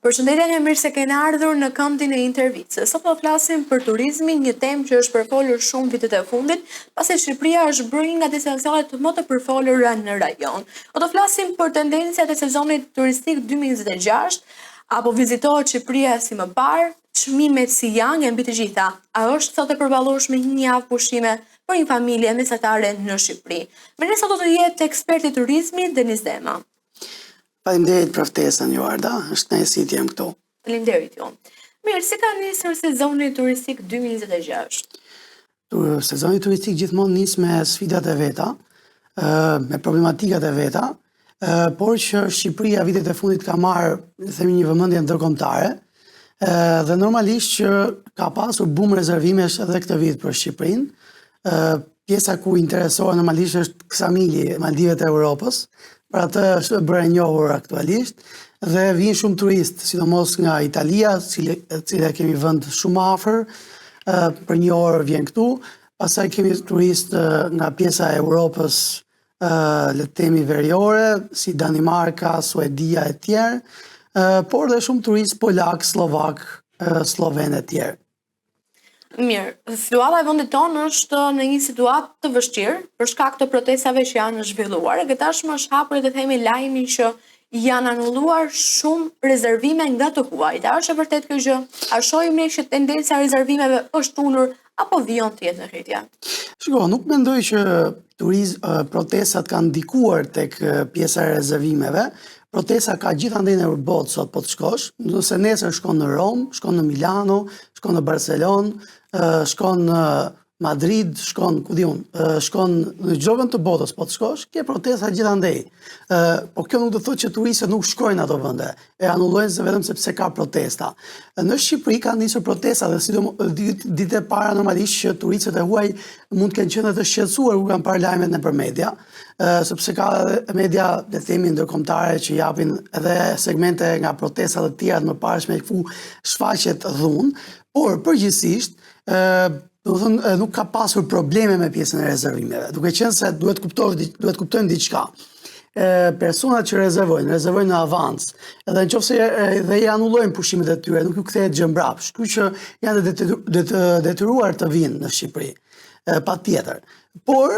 Përshëndetje e mirë se keni ardhur në këndin e intervistës. Sot do flasim për turizmin, një temë që është përfolur shumë vitet e fundit, pasi Shqipëria është bërë një nga destinacionet më të përfolura në rajon. Do flasim për tendencat e sezonit turistik 2026, apo vizitohet Shqipëria si më parë, çmimet si janë mbi të gjitha. A është sot e përballueshme një javë pushime për një familje mesatare në Shqipëri? Me ne sot do të jetë eksperti i turizmit Denis Dema. Faleminderit për ftesën ju Arda, është kënaqësi të jem këtu. Faleminderit ju. Mirë, si ka nisur sezoni turistik 2026? Sezoni turistik gjithmonë nis me sfidat e veta, me problematikat e veta, por që Shqipëria vitet e fundit ka marrë, themi, një vëmendje ndërkombëtare, dhe normalisht që ka pasur boom rezervimesh edhe këtë vit për Shqipërinë. Pjesa ku interesohen normalisht është Ksamili, Maldivet e Europës, për atë është bërë e njohur aktualisht, dhe vinë shumë turistë, sidomos nga Italia, cila kemi vend shumë afër, për një orë vjen këtu, pastaj kemi turistë nga pjesa e Europës, le të themi veriore, si Danimarka, Suedia e tjerë, por dhe shumë turistë polak, slovak, sloven e tjerë. Mirë, situata e vendit tonë është në një situatë të vështirë për shkak të protestave që janë zhvilluar, e tashmë është hapur të themi lajmin që janë anulluar shumë rezervime nga të huajt. A është e vërtet kjo gjë? A shohim ne që tendenca e rezervimeve është ulur apo vijon të jetë në rritje? Shiko, nuk mendoj që protestat kanë ndikuar tek pjesa e rezervimeve. Protesta ka gjithandej në botë sot po të shkosh, nëse nesër shkon në Rom, shkon në Milano, shkon në Barcelonë, shkon në Madrid, shkon në çdo vend të botës po të shkosh, ke protesta gjithandej. Po kjo nuk do thotë që turistët nuk shkojnë ato vende, e anullojnë vetëm sepse ka protesta. Në Shqipëri kanë nisur protesta dhe sidomos ditë e para normalisht që turistët e huaj mund të kenë qenë të shqetësuar kur kanë parë lajmet nëpër media, sepse ka media, le të themi, ndërkombëtare që japin edhe segmente nga protestat e tjera të mëparshme ku shfaqet dhunë, por përgjithsisht nuk ka pasur probleme me pjesën e rezervimeve, duke qenë se duhet kuptojmë diçka. Personat që rezervojnë në avans, edhe nëse dhe i anullojnë pushimet e tyre, nuk ju kthehet gjë mbrapsht, kështu që janë të detyruar të vinë në Shqipëri, patjetër. Por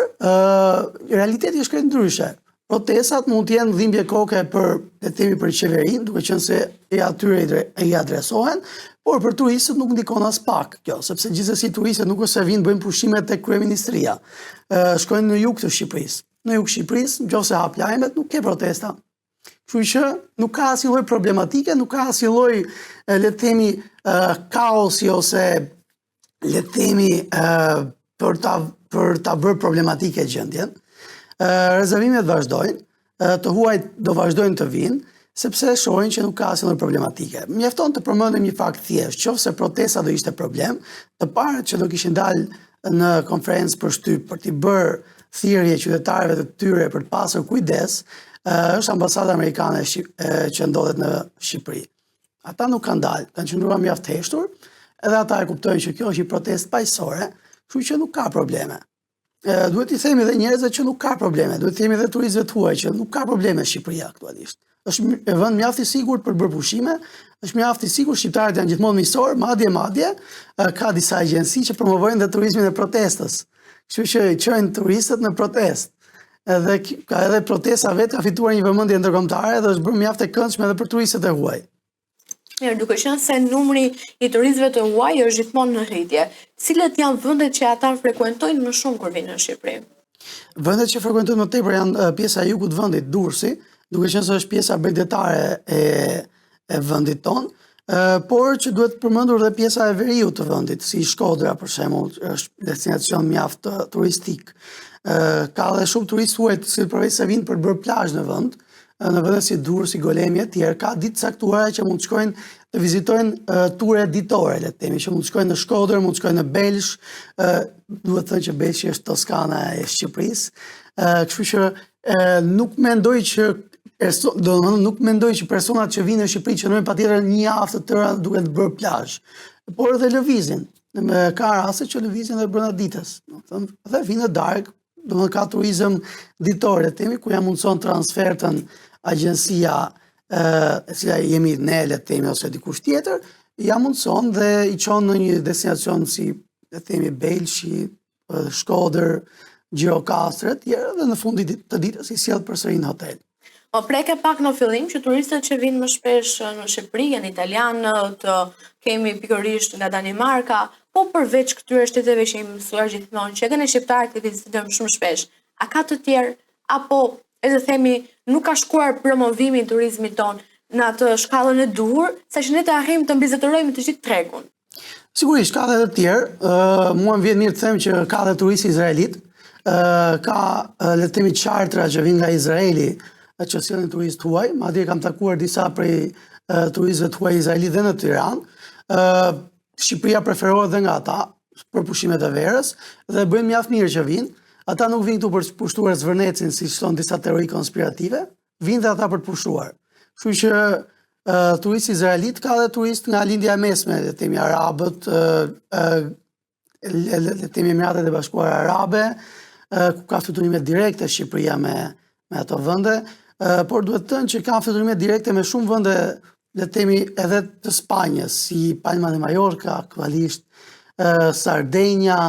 realiteti është krejt ndryshe. Protestat mund të jenë dhimbje koke për qeverinë, duke qenë se atyre i adresohen, por për turistët nuk ndikon as pak kjo, sepse gjithsesi turistët nuk është se vinë bëjnë pushime tek kryeministria. Shkojnë në jug të Shqipërisë. Në jug Shqipërisë, nëse hap lajmet, nuk ke protesta. Kështu që nuk ka asnjë lloj problematike, nuk ka asnjë lloj, le të themi, kaosi ose le të themi për ta bërë problematike gjendjen. Rezervimet vazhdojnë, të huajt do vazhdojnë të vinë, sepse shohin që nuk ka asnjë problematike. Mjafton të përmendim një fakt thjesht, qofse protesta do ishte problem, të parët që do kishin dalë në konferencë për shtyp për t'i bërë thirrje qytetarëve të tyre për të pasur kujdes, është ambasada amerikane që ndodhet në Shqipëri. Ata nuk kanë dalë, kanë qëndruar mjaft heshtur, edhe ata e kuptojnë që kjo është një protestë paqësore, kështu që nuk ka probleme. Duhet i themi edhe njerëzve që nuk ka probleme, duhet i themi edhe turistëve të huaj që nuk ka probleme Shqipëria aktualisht. Është vend mjaft i sigurt për bërë pushime, është mjaft i sigurt, shqiptarët janë gjithmonë miqësor, madje ka disa agjenci që promovojnë dhe turizmin e protestës. Kështu që çojnë turistët në protestë. Edhe protesta vetë ka fituar një vëmendje ndërkombëtare dhe është bërë mjaft e këndshme edhe për turistët e huaj. Mirë, duke qenë se numri i turistëve të huaj është gjithmonë në rritje, cilat janë vendet që ata frekuentojnë më shumë kur vinë në Shqipëri? Vendet që frekuentojnë më tepër janë pjesa e jugut të vendit, Durrësi, duke qenë se është pjesa bregdetare e vendit tonë, por që duhet përmendur edhe pjesa e veriut të vendit, si Shkodra për shembull, është destinacion mjaft turistik. Ka edhe shumë turistë huaj që përveç se vinë për të bërë plazh në vend si Durrës, si Golemi e tjerë, ka ditë caktuara që mund të shkojnë të vizitojnë ture ditore, le të themi, që mund të shkojnë në Shkodër, mund të shkojnë në Belsh, duhet të thënë që Belshi është Toskana e Shqipërisë. Kështu që nuk mendoj që personat që vinë në Shqipëri qëndrojnë patjetër një javë të tëra duke të bërë plazh, por edhe lëvizin. Ka raste që lëvizin edhe brenda ditës, dhe vinë darkë, do të ka turizëm ditor, le të themi, ku ja mundson transfertën agjencia e cila jemi ne, le të themi, ose dikush tjetër, ja mundson dhe i çon në një destinacion si, le të themi, Belshi, Shkodër, Gjirokastër e tjera, dhe në fundit të ditës i sjell përsëri në hotel. Po preke pak në fillim që turistët që vinë më shpesh në Shqipëri, janë italianët, kemi pikërisht nga Danimarka, po përveç këtyre shteteve që jemi mësuar gjithmonë, që edhe ne shqiptarët i vizitojmë shumë shpesh, a ka të tjerë, apo edhe themi nuk ka shkuar promovimi i turizmit ton në atë shkallën e duhur, saqë ne të arrijmë të mbizetërojmë të gjithë tregun? Sigurisht ka edhe të tjerë, mua më vjen mirë të them që ka edhe turistë izraelit, ka le të themi chartra që vinë nga Izraeli, që sjellin turistë huaj, madje kam takuar disa prej turistëve tuaj izraelit dhe në Tiranë. Shqipëria preferohet dhe nga ata për pushimet e verës dhe bëjnë mjaft mirë që vinë. Ata nuk vinë këtu për të pushtuar zvërnecin, si thon disa teori konspirative, vinë dhe ata për të pushtuar. Kështu që turistë izraelit ka dhe turistë nga lindja e mesme, le të themi arabët, le të themi Emiratet e Bashkuara Arabe, ku ka fluturime direkte Shqipëria me ato vende, por duhet të thënë që ka fluturime direkte me shumë vende, le të themi edhe të Spanjës, si Palma de Mallorca, aktualisht, Sardenja,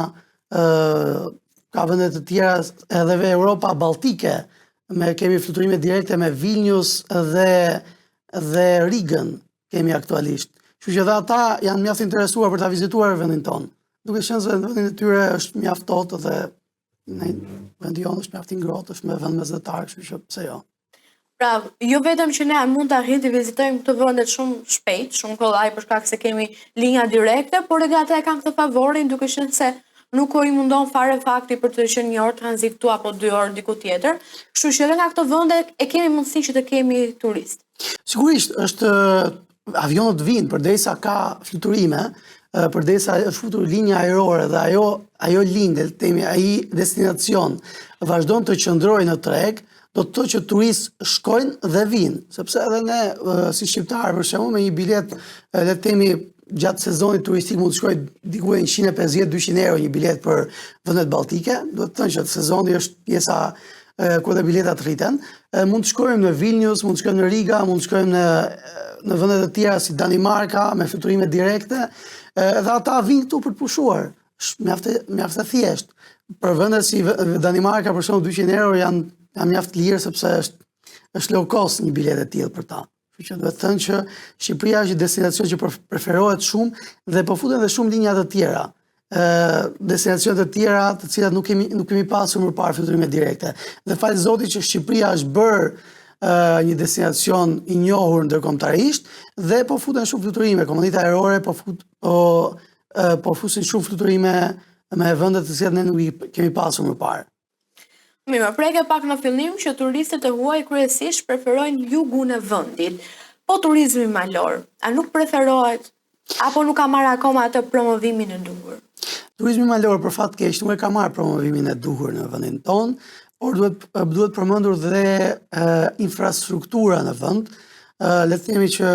ka vende të tjera edhe ve Europa Baltike, kemi fluturime direkte me Vilnius dhe Rigën kemi aktualisht. Kështu që dhe ata janë mjaft interesuar për ta vizituar vendin tonë. Duke qenë se vendin e tyre është mjaft totë dhe vendi jonë është mjaft i ngrohtë, është me vend mesdhetar, kështu që pse jo. Pra, jo vetëm që ne mund të arrijmë të vizitojmë këto vendet shumë shpejt, shumë kollaj për shkak se kemi linja direkte, por edhe ata e kanë këtë favorin duke qenë se nuk i mundon fare fakti për të qenë 1 orë tranzit këtu apo 2 orë diku tjetër. Kështu që edhe nga këto vende e kemi mundësi që të kemi turistë. Sigurisht është avionët vinë përderisa ka fluturime, përderisa është futur linja ajrore dhe ajo lindje, themi, ai destinacion vazhdon të qëndrojë në treg, do të thotë që turistë shkojnë dhe vinë, sepse edhe ne si shqiptarë për shembull me një bilet, le të themi, gjatë sezonit turistik mund të shkojë diku 150-200 euro një bilet për vendet balltike, do të thënë që sezoni është pjesa ku dhe biletat rriten, mund të shkojmë në Vilnius, mund të shkojmë në Riga, mund të shkojmë në vende të tjera si Danimarka me fluturime direkte, edhe ata vinë këtu për të pushuar. Mjaft e thjesht. Për vende si Danimarka për shembull 200 euro janë mjaft lirë sepse është low cost një bilet e tillë për ta. Kështu që duhet të thënë që Shqipëria është një destinacion që preferohet shumë dhe po futen edhe shumë linja të tjera. Destinacione të tjera të cilat nuk kemi pasur më parë fluturime direkte. Dhe fal Zotit që Shqipëria është bërë një destinacion i njohur ndërkombëtarisht dhe po futen shumë fluturime, kompanitë ajrore po fusin shumë fluturime me vende të cilat ne nuk i kemi pasur më parë. Mirë, preke pak në fillim që turistët e huaj kryesisht preferojnë jugun e vendit. Po turizmi malor, a nuk preferohet apo nuk ka marrë akoma atë promovimin e duhur? Turizmi malor për fat keq nuk e ka marrë promovimin e duhur në vendin tonë, por duhet përmendur dhe infrastruktura në vend. Le të themi që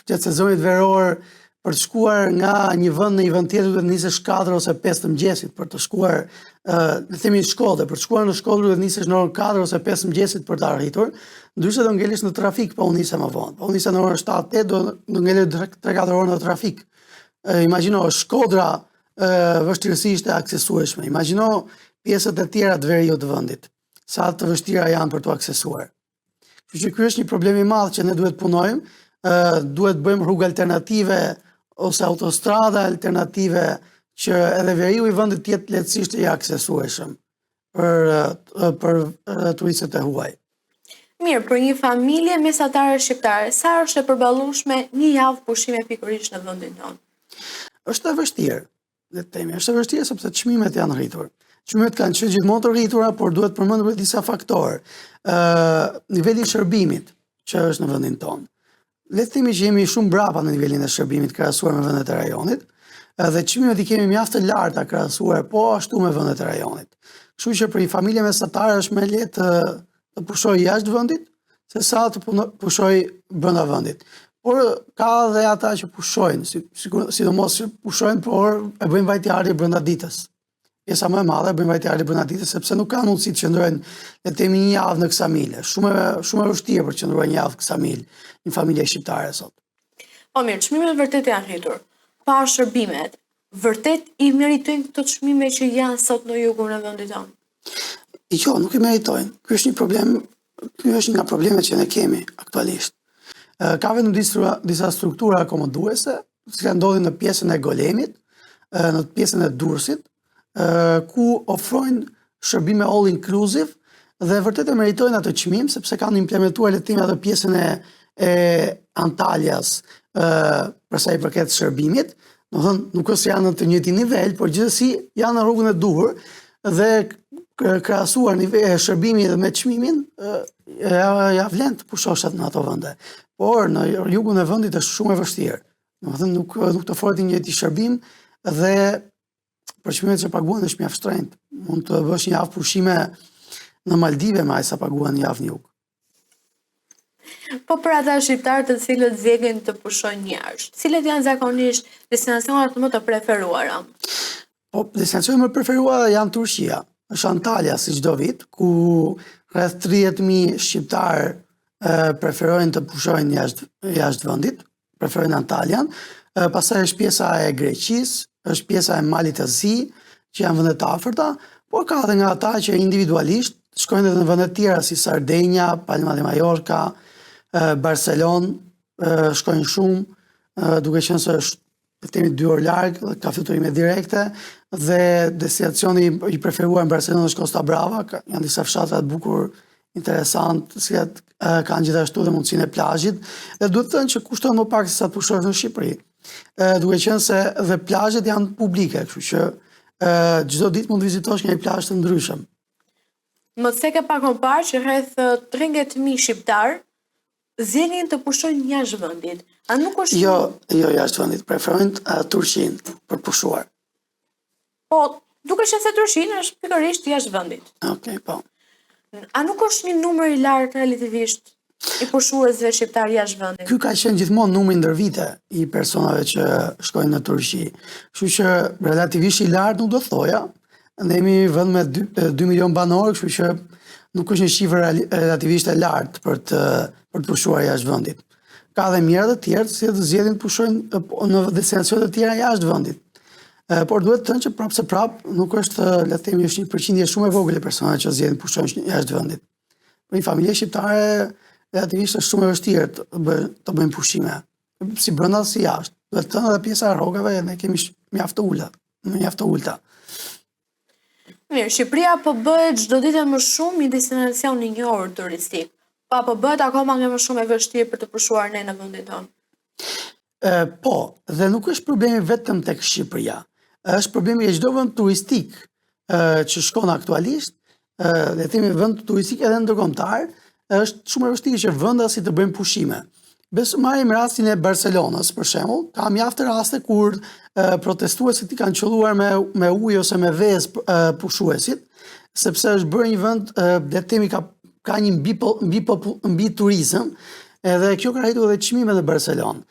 gjatë sezonit veror për të shkuar nga një vend në një vend tjetër duhet nisesh 4 ose 5 të mëngjesit për të shkuar, le të themi në Shkodër, për të shkuar në Shkodër duhet nisesh në orën 4 ose 5 të mëngjesit për të arritur, ndryshe do ngelesh në trafik pa u nisë më vonë. Pa u nisë në orën 7-8 do ngelesh 3-4 orë në trafik. Imagjino Shkodra vështirësisht e aksesueshme. Imagjino pjesët e tjera të veriut të vendit. Sa të vështira janë për të aksesuar. Kështu që ky është një problem i madh që ne duhet punojmë, duhet bëjmë rrugë alternative ose autostrada alternative që edhe veriu i vendit të jetë lehtësisht i aksesueshëm për turistët e huaj. Mirë, për një familje mesatare shqiptare, sa është e përballueshme një javë pushime pikërisht në vendin tonë? Është e vështirë, le të themi, është e vështirë sepse çmimet janë rritur. Çmimet kanë qenë gjithmonë të rritura, por duhet përmendur disa faktorë. Niveli i shërbimit që është në vendin tonë. Le të themi që jemi shumë brapa në nivelin e shërbimit krahasuar me vendet e rajonit, dhe çmimet i kemi mjaft të larta krahasuar po ashtu me vendet e rajonit. Kështu që për një familje mesatare është më lehtë të pushojë jashtë vendit sesa të pushojë brenda vendit. Por ka dhe ata që pushojnë, sidomos që pushojnë, por e bëjnë vajtjarje brenda ditës. pjesa më e madhe bëjnë vajtjarë bërnatite sepse nuk kanë mundësi të qëndrojnë le të themi një javë në Ksamil. Shumë e vështirë për të qëndruar një javë në Ksamil, një familje shqiptare sot. Po mirë, çmimet vërtet janë rritur. Pa shërbimet, vërtet i meritojnë këto çmime që janë sot në jugun e vendit tonë? Jo, nuk i meritojnë. Ky është një problem, ky është nga problemet që ne kemi aktualisht. Ka vetëm disa struktura akomoduese që ndodhin në pjesën e Golemit, në pjesën e Durrësit, ku ofrojnë shërbime all inclusive dhe vërtet e meritojnë atë çmim sepse kanë implementuar le të themi atë pjesën e Antaljas për sa i përket shërbimit. Domethënë nuk është se janë në të njëjtin nivel, por gjithsesi janë në rrugën e duhur dhe krahasuar shërbimi dhe me çmimin ja vlen të pushoshat në ato vende. Por në jugun e vendit është shumë e vështirë. Domethënë nuk të ofrohet një njëjti shërbim dhe për çmimet që paguhen është mjaft shtrenjtë. Mund të bësh një javë pushime në Maldive me aq sa paguhen një javë në jug. Po për ata shqiptarë të cilët zgjedhin të pushojnë jashtë, cilat janë zakonisht destinacionet më të preferuara? Po destinacionet më preferuara janë Turqia, është Antalya si çdo vit, ku rreth 30.000 shqiptarë preferojnë të pushojnë jashtë vendit, preferojnë Antalyan. Pastaj është pjesa e Greqisë, është pjesa e Malit të Zi, që janë vende të afërta, por ka edhe nga ata që individualisht shkojnë edhe në vende të tjera si Sardenja, Palma de Mallorca, Barcelonë, shkojnë shumë, duke qenë se është le të themi 2 orë larg dhe ka fluturime direkte dhe destinacioni i preferuar në Barcelonë është Costa Brava, janë disa fshatra të bukur interesant, të cilat kanë gjithashtu dhe mundësinë e plazhit dhe duhet të thënë që kushton më pak se sa të pushosh në Shqipëri. Duke qenë se dhe plazhet janë publike, kështu që çdo ditë mund të vizitosh një plazh të ndryshëm. Më se ke pak më parë që rreth 13.000 shqiptar zgjedhin të pushojnë jashtë vendit. A nuk është Jo jashtë vendit, preferojnë Turqinë për pushuar. Po, duke qenë se Turqia është pikërisht jashtë vendit. Okej, po. A nuk është një numër i lartë relativisht i pushuesve shqiptar jashtë vendit? Ky ka qenë gjithmonë numri ndër vite i personave që shkojnë në Turqi. Kështu që relativisht i lartë nuk do thoja. Ne jemi vend me 2 milion banor, kështu që nuk është një shifër relativisht e lartë për të pushuar jashtë vendit. Ka dhe mjera të tjerë që zgjedhin të pushojnë në destinacione të tjera jashtë vendit. Por duhet të thënë që prapë se prapë nuk është, le të themi, është një përqindje shumë e vogël e personave që zgjedhin të pushojnë jashtë vendit. Për një familje shqiptare relativisht është shumë e vështirë të bëjmë pushime, si brenda si jashtë. Duhet të thënë edhe pjesa e rrogave ne kemi mjaft të ulta. Mirë, Shqipëria po bëhet çdo ditë më shumë një destinacion i njohur turistik. Pa po bëhet akoma më shumë e vështirë për të pushuar ne në vendin tonë. Po, dhe nuk është problemi vetëm tek Shqipëria. Është problemi e çdo vend turistik që shkon aktualisht, le të themi vend turistik edhe ndërkombëtar, është shumë e vështirë që vendasit të bëjnë pushime. Marrim rastin e Barcelonës, për shembull, ka mjaft raste kur protestuesit i kanë qelluar me ujë ose me vezë pushuesit, sepse është bërë një vend, le të themi ka një mbi turizëm, edhe kjo ka rritur edhe çmimet në Barcelonë.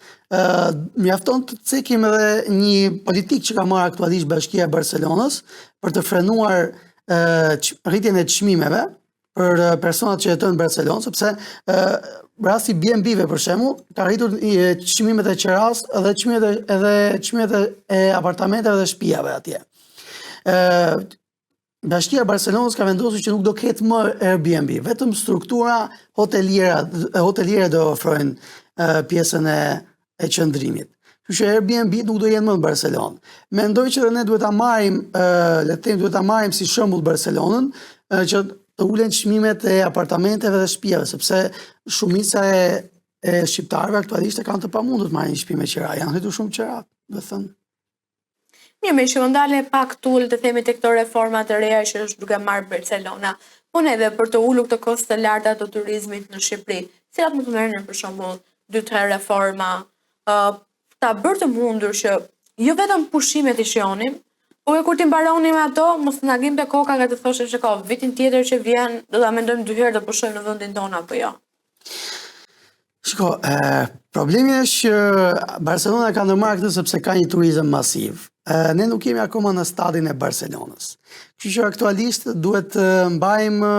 Mjafton të cekim edhe një politikë që ka marrë aktualisht Bashkia e Barcelonës për të frenuar rritjen e çmimeve për personat që jetojnë në Barcelonë, sepse rasti B&B-ve për shembull ka rritur çmimet e qeras dhe çmimet e apartamenteve dhe shtëpiave atje. Bashkia e Barcelonës ka vendosur që nuk do ketë më Airbnb, vetëm struktura hoteliere do ofrojnë pjesën e qëndrimit. Kështu që Airbnb nuk do jenë më në Barcelonë. Mendoj që ne duhet ta marrim, duhet ta marrim si shembull Barcelonën, që të ulen çmimet e apartamenteve dhe shtëpiave, sepse shumica e shqiptarëve aktualisht kanë të pamundur të marrin një shtëpi me qira, janë rritur shumë qirat, do të thënë. Mirë, që më ndale pak tull të themi të këto reforma të reja që është duke marrë Barcelona, po edhe për të ulur këto koste të larta të turizmit në Shqipëri, cilat më të merren për shembull 2-3 reforma, ta bërë të mundur që jo vetëm pushimet i shionim, po e kur ti mbaronim ato, mos na gjimte koka nga të thoshe që ka vitin tjetër që vjen, do ta mendojmë 2 herë të pushojmë në vendin tonë apo jo. Shiko, problemi është që Barcelona ka ndërmarrë këtë sepse ka një turizëm masiv. ne nuk jemi akoma në stadin e Barcelonës. Kështu që aktualisht duhet të mbajmë,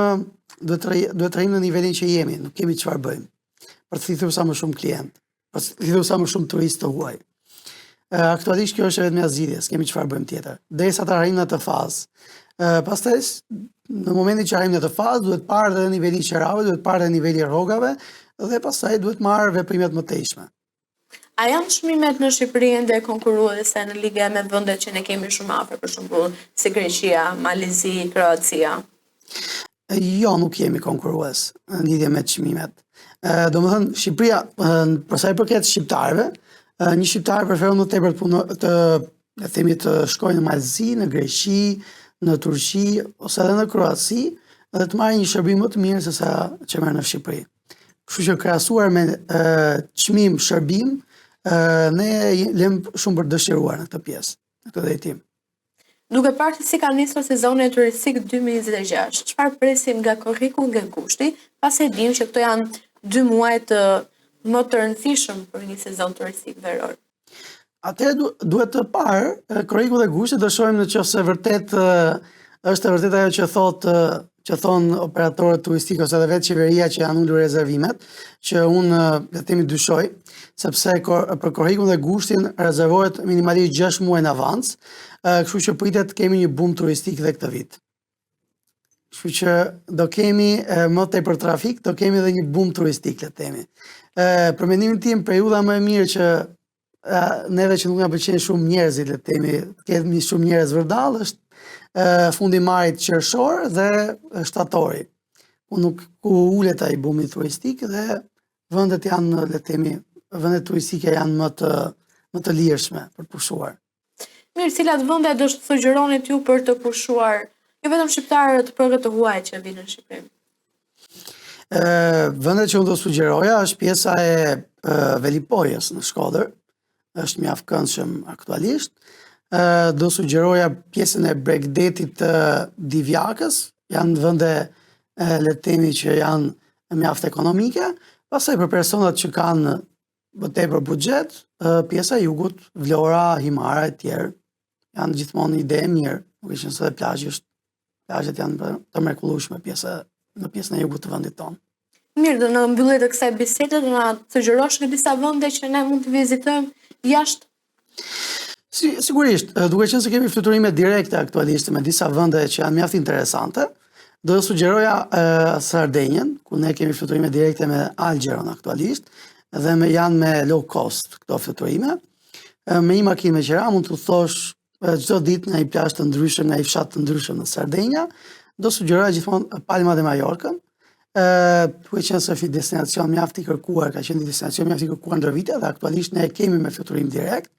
duhet të rrim në nivelin që jemi, nuk kemi çfarë bëjmë. Për të thithur sa më shumë klient, për të thithur sa më shumë turistë të huaj. Aktualisht kjo është vetëm zgjidhje, s'kemi çfarë bëjmë tjetër. Derisa të arrijmë në atë fazë. Pastaj në momentin që arrijmë në atë fazë, duhet parë edhe niveli i qerave, duhet parë edhe niveli i rrogave dhe pastaj duhet marrë veprimet më tejshme. A janë çmimet në Shqipëri ende konkurruese në liga me vendet që ne kemi shumë afër, për shembull, si Greqia, Malizi, Kroacia? Jo, nuk jemi konkurrues në lidhje me çmimet. Domethënë Shqipëria, për sa i përket shqiptarëve, një shqiptar preferon më tepër të shkojë në Malzi, në Greqi, në Turqi ose edhe në Kroaci dhe të marrë një shërbim më të mirë se sa që merr në Shqipëri. Kështu që krahasuar me çmim shërbim, ne lëm shumë për dëshiruar në këtë pjesë, në këtë drejtim. Duke parë se si ka nisur sezoni turistik 2026, çfarë presim nga korriku nga kushti, pasi e dim që këto janë 2 muaj më të rëndësishëm për një sezon turistik veror? Atëherë duhet të parë korriku dhe kushtet të shohim nëse vërtet është e vërtet ajo që thon operatorët turistik ose edhe vetë qeveria që janë ulur rezervimet, që unë le të themi dyshoj, sepse për korrikun dhe kushtin rezervohet minimalisht 6 muaj në avans, kështu që pritet kemi një boom turistik dhe këtë vit. Kështu që do kemi më tepër trafik, do kemi edhe një boom turistik, le të themi. Për mendimin tim, periudha më e mirë që neve që nuk na pëlqejnë shumë njerëzit, le të themi, kemi shumë njerëz vërdall, është fundimarit qershor dhe shtatori. Ku ulet ai bumi turistik dhe vendet janë, le të themi, vendet turistike janë më të lirshme për të pushuar. Mirë, cilat vende do të sugjeronit ju për të pushuar, jo vetëm shqiptarët, por edhe të huaj që vinë në Shqipëri? Vendet që unë do sugjeroja është pjesa e Velipojës në Shkodër, është mjaft këndshëm aktualisht. Do sugjeroja pjesën e Bregdetit të Divjakës, janë vende le të themi që janë mjaft ekonomike, pastaj për personat që kanë më tepër buxhet, pjesa e jugut, Vlora, Himara e tjerë, janë gjithmonë ide e mirë, nuk e qenë se plazhet janë të mrekullueshme në pjesën e jugut të vendit tonë. Mirë, do në mbyllet të kësaj bisede, do na sugjerosh në disa vende që ne mund të vizitojmë jashtë? Sigurisht, duke qenë se kemi fluturime direkte aktualisht me disa vende që janë mjaft interesante, do të sugjeroja Sardenjen, ku ne kemi fluturime direkte me Algjeron aktualisht, dhe janë me low cost këto fluturime. Me një makinë me qira mund të thosh çdo ditë nga një plazh të ndryshëm, nga një fshat të ndryshëm në Sardenja, do sugjeroja gjithmonë Palma de Mallorcën, duke qenë se është një destinacion mjaft i kërkuar, ka qenë një destinacion mjaft i kërkuar ndër vite dhe aktualisht ne kemi me fluturim direkt.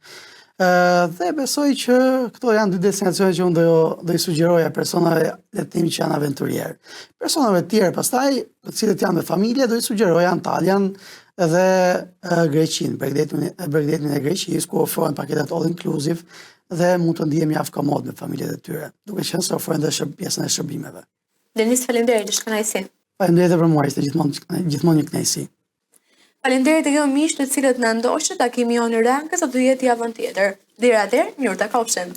Dhe besoj që këto janë 2 destinacione që unë do i sugjeroja personave le të themi që janë aventurierë. Personave të tjerë pastaj, të cilët janë me familje, do i sugjeroja Antalyan dhe Greqinë, Bregdetin e Greqisë, ku ofrohen paketet all inclusive dhe mund të ndihen mjaft komod me familjet e tyre, duke qenë se ofrojnë edhe pjesën e shërbimeve. Denis, faleminderit, është kënaqësi. Faleminderit për mua, ishte gjithmonë një kënaqësi. Faleminderit e ju miq të cilët na ndoqët, takimi jonë në Rankës do të jetë javën tjetër. Deri atëherë, mirë takofshim.